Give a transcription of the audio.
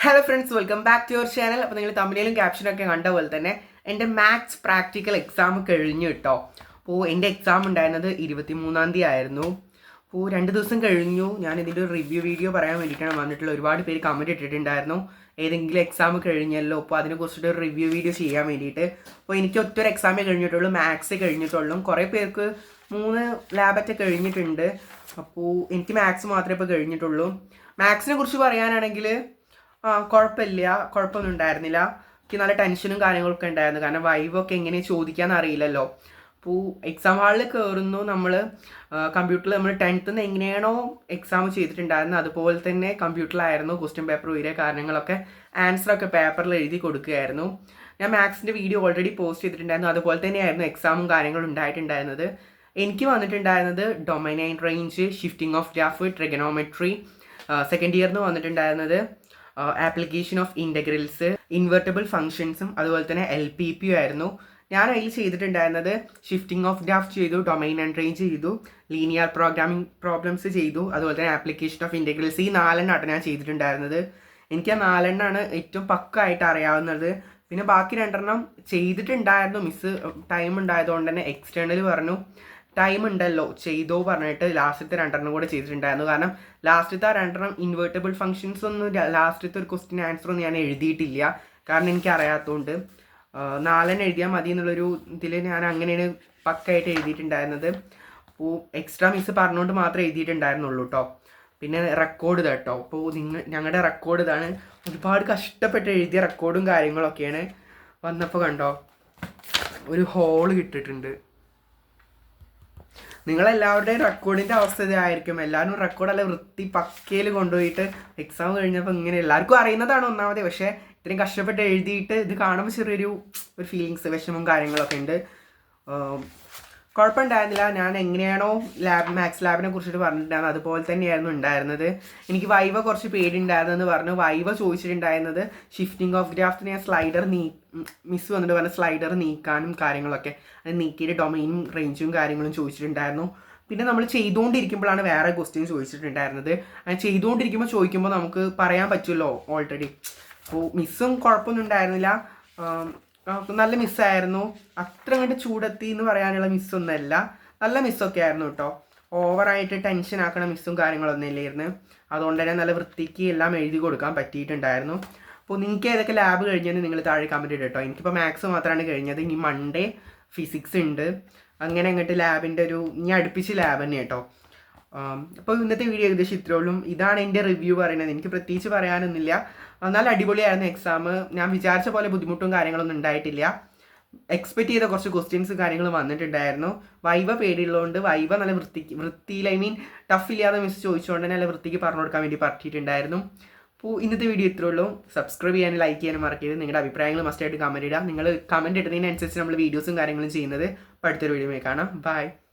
Hello friends, welcome back to your channel. അപ്പോൾ നിങ്ങൾ തമിഴിലും ക്യാപ്ഷനൊക്കെ കണ്ട പോലെ തന്നെ എൻ്റെ മാത്സ് പ്രാക്ടിക്കൽ എക്സാം കഴിഞ്ഞു കേട്ടോ. അപ്പോൾ എൻ്റെ എക്സാം ഉണ്ടായിരുന്നത് 23-ാം തീയതി ആയിരുന്നു. അപ്പോൾ 2 ദിവസം കഴിഞ്ഞു. ഞാൻ ഇതിൻ്റെ ഒരു റിവ്യൂ വീഡിയോ പറയാൻ വേണ്ടിയിട്ടാണ് വന്നിട്ടുള്ള. ഒരുപാട് പേര് കമൻറ്റ് ഇട്ടിട്ടുണ്ടായിരുന്നു ഏതെങ്കിലും എക്സാം കഴിഞ്ഞല്ലോ, അപ്പോൾ അതിനെക്കുറിച്ചിട്ട് ഒരു റിവ്യൂ വീഡിയോ ചെയ്യാൻ വേണ്ടിയിട്ട്. അപ്പോൾ എനിക്ക് ഒറ്റൊരു എക്സാമേ കഴിഞ്ഞിട്ടുള്ളൂ, മാത്സ് കഴിഞ്ഞിട്ടുള്ളൂ. കുറേ പേർക്ക് 3 ലാബൊക്കെ കഴിഞ്ഞിട്ടുണ്ട്. അപ്പോൾ എനിക്ക് മാത്സ് മാത്രമേ ഇപ്പോൾ കഴിഞ്ഞിട്ടുള്ളൂ. മാത്സിനെ കുറിച്ച് പറയാനാണെങ്കിൽ കുഴപ്പമൊന്നും ഉണ്ടായിരുന്നില്ല. എനിക്ക് നല്ല ടെൻഷനും കാര്യങ്ങളൊക്കെ ഉണ്ടായിരുന്നു, കാരണം വൈവൊക്കെ എങ്ങനെ ചോദിക്കാമെന്ന് അറിയില്ലല്ലോ. അപ്പോൾ എക്സാം ഹാളിൽ കയറുന്നു നമ്മൾ. കമ്പ്യൂട്ടറിൽ നമ്മൾ 10th എങ്ങനെയാണോ എക്സാം ചെയ്തിട്ടുണ്ടായിരുന്നത് അതുപോലെ തന്നെ കമ്പ്യൂട്ടറിലായിരുന്നു ക്വസ്റ്റ്യൻ പേപ്പർ വരിക. കാരണങ്ങളൊക്കെ ആൻസറൊക്കെ പേപ്പറിൽ എഴുതി കൊടുക്കുകയായിരുന്നു. ഞാൻ മാത്സിൻ്റെ വീഡിയോ ഓൾറെഡി പോസ്റ്റ് ചെയ്തിട്ടുണ്ടായിരുന്നു. അതുപോലെ തന്നെയായിരുന്നു എക്സാമും കാര്യങ്ങളും ഉണ്ടായിട്ടുണ്ടായിരുന്നത്. എനിക്ക് വന്നിട്ടുണ്ടായിരുന്നത് domain and range, shifting of graph, trigonometry. Second ഇയറിന് വന്നിട്ടുണ്ടായിരുന്നത് ആപ്ലിക്കേഷൻ ഓഫ് ഇൻ്റഗ്രൽസ്, ഇൻവെർട്ടബിൾ ഫംഗ്ഷൻസും അതുപോലെ തന്നെ LPP ആയിരുന്നു. ഞാൻ അതിൽ ചെയ്തിട്ടുണ്ടായിരുന്നത് ഷിഫ്റ്റിംഗ് ഓഫ് ഗ്രാഫ് ചെയ്തു, ഡൊമൈൻ ആൻഡ് റേഞ്ച് ചെയ്തു, ലീനിയർ പ്രോഗ്രാമിംഗ് പ്രോബ്ലംസ് ചെയ്തു, അതുപോലെ തന്നെ ആപ്ലിക്കേഷൻ ഓഫ് ഇൻ്റഗ്രൽസ്. ഈ 4 ഞാൻ ചെയ്തിട്ടുണ്ടായിരുന്നത്. എനിക്ക് ആ 4 ഏറ്റവും പക്കായിട്ട് അറിയാവുന്നത്. പിന്നെ ബാക്കി 2 ചെയ്തിട്ടുണ്ടായിരുന്നു. മിസ്സ് ടൈം ഉണ്ടായതുകൊണ്ട് തന്നെ എക്സ്റ്റേണൽ പറഞ്ഞു ടൈം ഉണ്ടല്ലോ ചെയ്തോ പറഞ്ഞിട്ട് ലാസ്റ്റത്തെ 2 കൂടെ ചെയ്തിട്ടുണ്ടായിരുന്നു. കാരണം ലാസ്റ്റത്തെ 2 ഇൻവേർട്ടബിൾ ഫംഗ്ഷൻസ് ഒന്നും ലാസ്റ്റത്തെ ഒരു ക്വസ്റ്റ്യൻ ആൻസർ ഒന്നും ഞാൻ എഴുതിയിട്ടില്ല, കാരണം എനിക്ക് അറിയാത്തതുകൊണ്ട്. 4 എഴുതിയാൽ മതി എന്നുള്ളൊരു ഇതിൽ ഞാൻ അങ്ങനെയാണ് പക്കായിട്ട് എഴുതിയിട്ടുണ്ടായിരുന്നത്. അപ്പോൾ എക്സ്ട്രാ മിസ്സ് പറഞ്ഞുകൊണ്ട് മാത്രമേ എഴുതിയിട്ടുണ്ടായിരുന്നുള്ളൂ കേട്ടോ. പിന്നെ റെക്കോർഡ് കേട്ടോ. അപ്പോൾ ഞങ്ങളുടെ റെക്കോർഡ് ഇതാണ്. ഒരുപാട് കഷ്ടപ്പെട്ട് എഴുതിയ റെക്കോർഡും കാര്യങ്ങളൊക്കെയാണ്. വന്നപ്പോൾ കണ്ടോ ഒരു ഹോള് കിട്ടിയിട്ടുണ്ട്. നിങ്ങളെല്ലാവരുടെയും റെക്കോർഡിൻ്റെ അവസ്ഥ ഇതായിരിക്കും. എല്ലാവരും റെക്കോർഡെല്ലാം വൃത്തി പക്കയിൽ കൊണ്ടുപോയിട്ട് എക്സാം കഴിഞ്ഞപ്പോൾ ഇങ്ങനെ എല്ലാവർക്കും അറിയുന്നതാണ് ഒന്നാമത്. പക്ഷേ ഇത്രയും കഷ്ടപ്പെട്ട് എഴുതിയിട്ട് ഇത് കാണുമ്പോൾ ചെറിയൊരു ഫീലിങ്സ്, വിഷമവും കാര്യങ്ങളൊക്കെ ഉണ്ട്. കുഴപ്പമുണ്ടായിരുന്നില്ല. ഞാൻ എങ്ങനെയാണോ മാത്സ് ലാബിനെ കുറിച്ചിട്ട് പറഞ്ഞിട്ടുണ്ടായിരുന്നത് അതുപോലെ തന്നെയായിരുന്നു ഉണ്ടായിരുന്നത്. എനിക്ക് വൈവ കുറച്ച് പേടിയുണ്ടായിരുന്നെന്ന് പറഞ്ഞു. വൈവ ചോദിച്ചിട്ടുണ്ടായിരുന്നത് ഷിഫ്റ്റിംഗ് ഓഫ് ഗ്രാഫിന് ഞാൻ സ്ലൈഡർ മിസ് വന്നിട്ട് പറഞ്ഞ സ്ലൈഡർ നീക്കാനും കാര്യങ്ങളൊക്കെ, അത് നീക്കിയിട്ട് ഡൊമൈനും റേഞ്ചും കാര്യങ്ങളും ചോദിച്ചിട്ടുണ്ടായിരുന്നു. പിന്നെ നമ്മൾ ചെയ്തുകൊണ്ടിരിക്കുമ്പോഴാണ് വേറെ ക്വസ്റ്റ്യൻ ചോദിച്ചിട്ടുണ്ടായിരുന്നത്. അത് ചെയ്തുകൊണ്ടിരിക്കുമ്പോൾ ചോദിക്കുമ്പോൾ നമുക്ക് പറയാൻ പറ്റുമല്ലോ ഓൾറെഡി. അപ്പോൾ മിസ്സും കുഴപ്പമൊന്നും ഉണ്ടായിരുന്നില്ല, നല്ല മിസ്സായിരുന്നു. അത്ര കണ്ട് ചൂടെത്തി എന്ന് പറയാനുള്ള മിസ്സൊന്നുമല്ല, നല്ല മിസ്സൊക്കെ ആയിരുന്നു കേട്ടോ. ഓവറായിട്ട് ടെൻഷൻ ആക്കണ മിസ്സും കാര്യങ്ങളൊന്നും ഇല്ലായിരുന്നു. അതുകൊണ്ട് തന്നെ നല്ല വൃത്തിക്ക് എല്ലാം എഴുതി കൊടുക്കാൻ പറ്റിയിട്ടുണ്ടായിരുന്നു. അപ്പോൾ നിങ്ങൾക്ക് ഏതൊക്കെ ലാബ് കഴിഞ്ഞെന്ന് നിങ്ങൾ താഴെ കമൻറ്റ് ഇട്ടോ. എനിക്കിപ്പോൾ മാത്സ് മാത്രമാണ് കഴിഞ്ഞത്. ഇനി മൺഡേ ഫിസിക്സ് ഉണ്ട്. അങ്ങനെ അങ്ങോട്ട് ലാബിൻ്റെ ഇനി അടുപ്പിച്ച് ലാബ് തന്നെ കേട്ടോ. അപ്പോൾ ഇന്നത്തെ വീഡിയോ ഏകദേശം ഇത്രയുള്ളൂ. ഇതാണ് എൻ്റെ റിവ്യൂ പറയുന്നത്. എനിക്ക് പ്രത്യേകിച്ച് പറയാനൊന്നുമില്ല. നല്ല അടിപൊളിയായിരുന്നു എക്സാം. ഞാൻ വിചാരിച്ച പോലെ ബുദ്ധിമുട്ടും കാര്യങ്ങളൊന്നും ഉണ്ടായിട്ടില്ല. എക്സ്പെക്റ്റ് ചെയ്ത കുറച്ച് ക്വസ്റ്റ്യൻസ് കാര്യങ്ങളും വന്നിട്ടുണ്ടായിരുന്നു. വൈവ പേടിയുള്ളതുകൊണ്ട് വൈവ നല്ല വൃത്തിയിൽ ടഫ് ഇല്ലാതെ മിസ് ചോദിച്ചുകൊണ്ട് തന്നെ നല്ല വൃത്തിക്ക് പറഞ്ഞു കൊടുക്കാൻ വേണ്ടി പറ്റിയിട്ടുണ്ടായിരുന്നു. അപ്പോൾ ഇന്നത്തെ വീഡിയോ ഇത്രേ ഉള്ളൂ. സബ്സ്ക്രൈബ് ചെയ്യാനും ലൈക്ക് ചെയ്യാനും മറക്കരുത്. നിങ്ങളുടെ അഭിപ്രായങ്ങൾ മസ്റ്റായിട്ട് കമൻറ്റ് ഇടുക. നിങ്ങൾ കമൻറ്റ് ഇടുന്നതിനനുസരിച്ച് നമ്മൾ വീഡിയോസും കാര്യങ്ങളും ചെയ്യുന്നത്. അപ്പോൾ അടുത്തൊരു വീഡിയോ കാണാം. ബൈ.